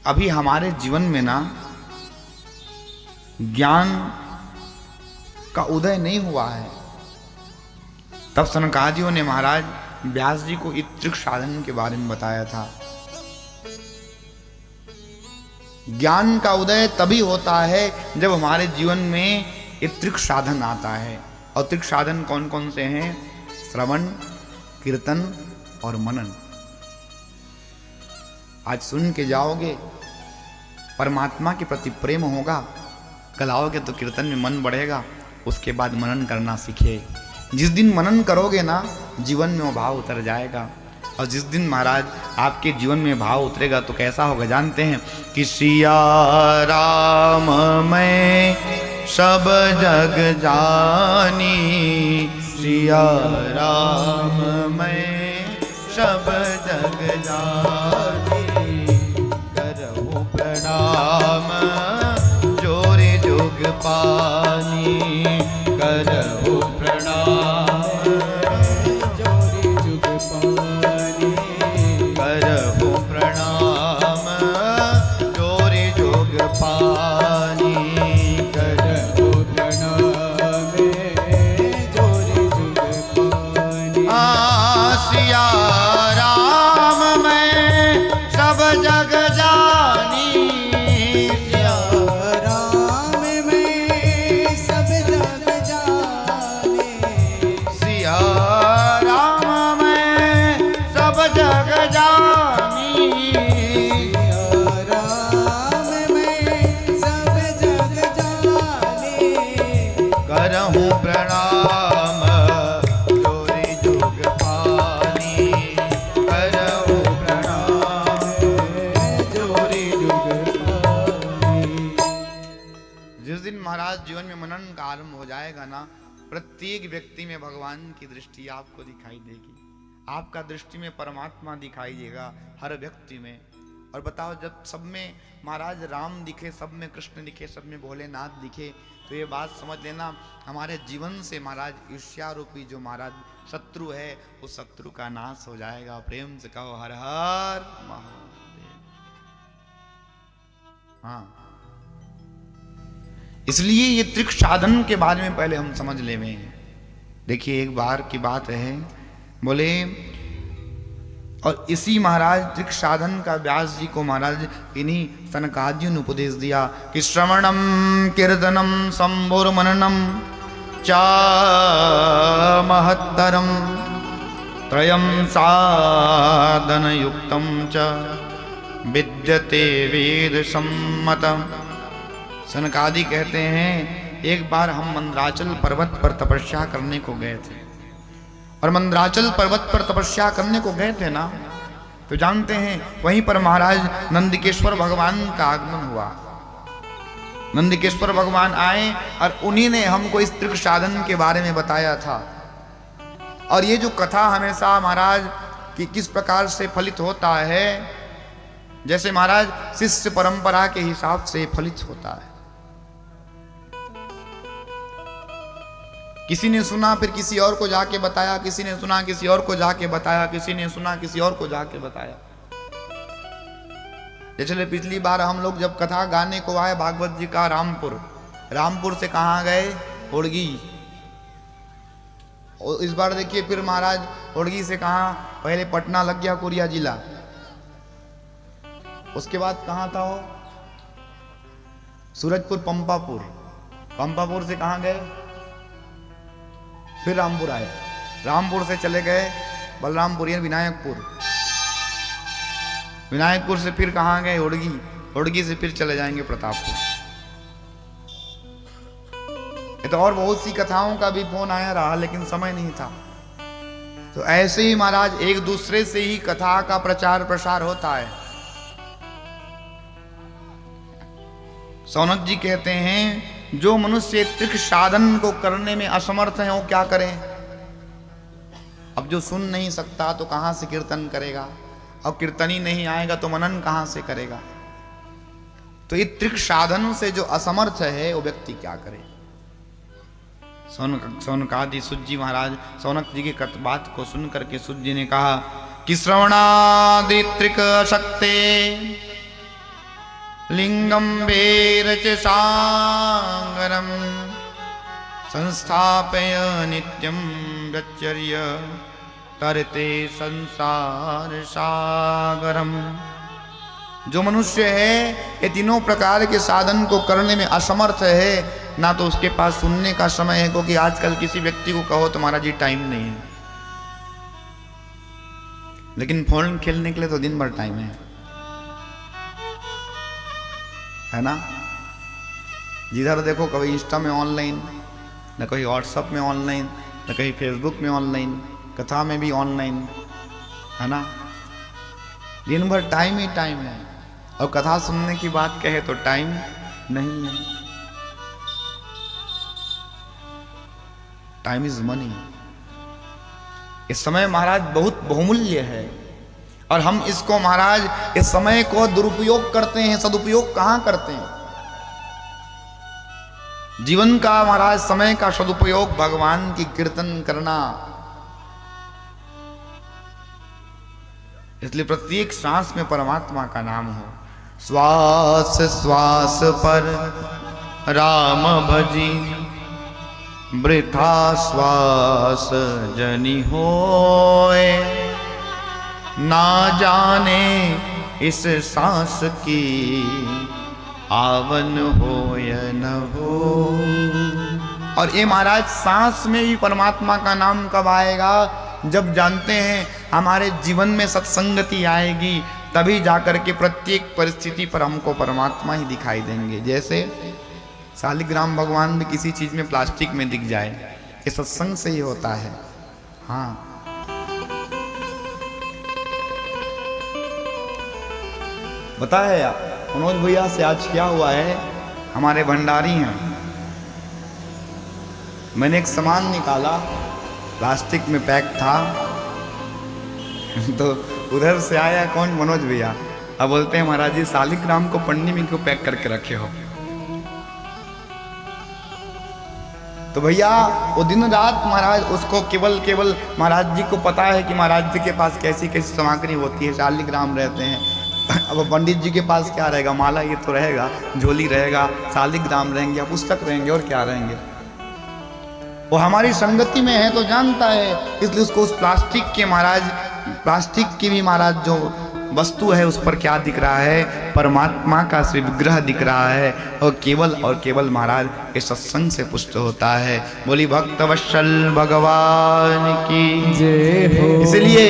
अभी हमारे जीवन में ना ज्ञान का उदय नहीं हुआ है। तब सनकादियों ने महाराज व्यास जी को इत्रिक साधन के बारे में बताया था। ज्ञान का उदय तभी होता है जब हमारे जीवन में इत्रिक साधन आता है। और इत्रिक साधन कौन कौन से हैं? श्रवण, कीर्तन और मनन। आज सुन के जाओगे, परमात्मा के प्रति प्रेम होगा, कल आओगे तो कीर्तन में मन बढ़ेगा, उसके बाद मनन करना सीखे। जिस दिन मनन करोगे ना, जीवन में वो भाव उतर जाएगा। और जिस दिन महाराज आपके जीवन में भाव उतरेगा तो कैसा होगा जानते हैं? कि सिया राम मैं सब जग जानी, सिया राम मैं सब जग जानी, करहु प्रणाम जोरे जोग पानी, करहु प्रणाम जोरे जोग पानी, करहु प्रणाम जोरे जोग पानी, करहु प्रणाम जोरे जोग पानी। सिया राम मैं सब जग जानी, सिया राम मैं सब जग जानी, सिया राम मैं सब जग जानी, सिया राम मैं सब जग जानी, करहु प्रणाम जोरे जोग पानी, करहु प्रणाम जोरे जोग पानी। जिस दिन महाराज जीवन में मनन का आरंभ हो जाएगा ना, प्रत्येक व्यक्ति में भगवान की दृष्टि आपको दिखाई देगी। आपका दृष्टि में परमात्मा दिखाई देगा हर व्यक्ति में। और बताओ, जब सब में महाराज राम दिखे, सब में कृष्ण दिखे, सब में भोलेनाथ दिखे, तो ये बात समझ लेना हमारे जीवन से महाराज ईर्ष्या रूपी जो महाराज शत्रु है, उस शत्रु का नाश हो जाएगा। प्रेम से कहो हर हर महादेव। हाँ, इसलिए ये त्रिक साधन के बारे में पहले हम समझ ले में। देखिए, एक बार की बात है, बोले, और इसी महाराज त्रिक साधन का व्यास जी को महाराज इन्हीं सनकादियों ने उपदेश दिया कि श्रवणम कीर्तनम संभुर मननम चा महत्तरम त्रयम साधन युक्तम च विद्यते वेद सम्मतम। सनकादि कहते हैं, एक बार हम मंदराचल पर्वत पर तपस्या करने को गए थे। और मंदराचल पर्वत पर तपस्या करने को गए थे ना, तो जानते हैं वहीं पर महाराज नंदिकेश्वर भगवान का आगमन हुआ। नंदिकेश्वर भगवान आए और उन्हीं ने हमको इस त्रिक साधन के बारे में बताया था। और ये जो कथा हमेशा महाराज कि किस प्रकार से फलित होता है, जैसे महाराज शिष्य परंपरा के हिसाब से फलित होता है। किसी ने सुना फिर किसी और को जाके बताया, किसी ने सुना किसी और को जाके बताया, किसी ने सुना किसी और को जाके बताया। जैसे पिछली बार हम लोग जब कथा गाने को आए भागवत जी का रामपुर से कहाँ गए? होड़गी। और इस बार देखिए फिर महाराज होड़गी से कहाँ? पहले पटना लग गया, कोरिया जिला। उसके बाद कहाँ था वो? सूरजपुर, पंपापुर से कहाँ गए? फिर रामपुर आए, रामपुर से चले गए बलरामपुर या विनायकपुर से फिर कहाँ गए? होड़गी से फिर चले जाएंगे प्रतापपुर। ये तो और बहुत सी कथाओं का भी फोन आया रहा, लेकिन समय नहीं था। तो ऐसे ही महाराज एक दूसरे से ही कथा का प्रचार प्रसार होता है। सौनक जी कहते हैं, जो मनुष्य त्रिक साधन को करने में असमर्थ है, वो क्या करें? अब जो सुन नहीं सकता तो कहां से कीर्तन करेगा? और कीर्तन ही नहीं आएगा तो मनन कहां से करेगा? तो ये त्रिक साधन से जो असमर्थ है, वो व्यक्ति क्या करे? सौनकादि सूत जी महाराज सौनक जी की बात को सुन करके सूत जी ने कहा कि श्रवणादि त्रिक शक्ते लिंगम वेरच सांगरम संस्थापय नित्यम ब्रह्मचर्य तरते संसार सागरम। जो मनुष्य है ये तीनों प्रकार के साधन को करने में असमर्थ है, ना तो उसके पास सुनने का समय है, क्योंकि आजकल किसी व्यक्ति को कहो तुम्हारा जी टाइम नहीं है, लेकिन फोन खेलने के लिए तो दिन भर टाइम है ना। जिधर देखो कभी इंस्टा में ऑनलाइन, न कहीं व्हाट्सएप में ऑनलाइन, न कहीं फेसबुक में ऑनलाइन, कथा में भी ऑनलाइन, है ना। दिन भर टाइम ही टाइम है, और कथा सुनने की बात कहे तो टाइम नहीं है। Time is money. इस समय महाराज बहुत बहुमूल्य है, और हम इसको महाराज इस समय को दुरुपयोग करते हैं, सदुपयोग कहां करते हैं। जीवन का महाराज समय का सदुपयोग भगवान की कीर्तन करना। इसलिए प्रत्येक सांस में परमात्मा का नाम हो। श्वास श्वास पर राम भजी, वृथा श्वास जनि होए, ना जाने इस सांस की आवन हो या न हो। और ये महाराज सांस में भी परमात्मा का नाम कब आएगा? जब जानते हैं हमारे जीवन में सत्संगति आएगी, तभी जाकर के प्रत्येक परिस्थिति पर हमको परमात्मा ही दिखाई देंगे। जैसे शालिग्राम भगवान भी किसी चीज में प्लास्टिक में दिख जाए, ये सत्संग से ही होता है। हाँ, बताया यार मनोज भैया से आज क्या हुआ है। हमारे भंडारी हैं, मैंने एक सामान निकाला, प्लास्टिक में पैक था तो उधर से आया कौन? मनोज भैया। अब बोलते हैं महाराज जी शालिग्राम को पन्नी में क्यों पैक करके रखे हो? तो भैया वो दिन रात महाराज उसको केवल महाराज जी को पता है कि महाराज जी के पास कैसी कैसी सामग्री होती है, शालिग्राम रहते हैं। अब पंडित जी के पास क्या रहेगा? माला ये तो रहेगा, झोली रहेगा, शालिग्राम रहेंगे, पुस्तक रहेंगे, और क्या रहेंगे। वो हमारी संगति में है तो जानता है, इसलिए उसको उस प्लास्टिक के महाराज, प्लास्टिक की भी महाराज जो वस्तु है उस पर क्या दिख रहा है? परमात्मा का श्री विग्रह दिख रहा है, और केवल महाराज इस सत्संग से पुष्ट होता है। बोली भक्त वत्सल भगवान की जय हो। इसलिए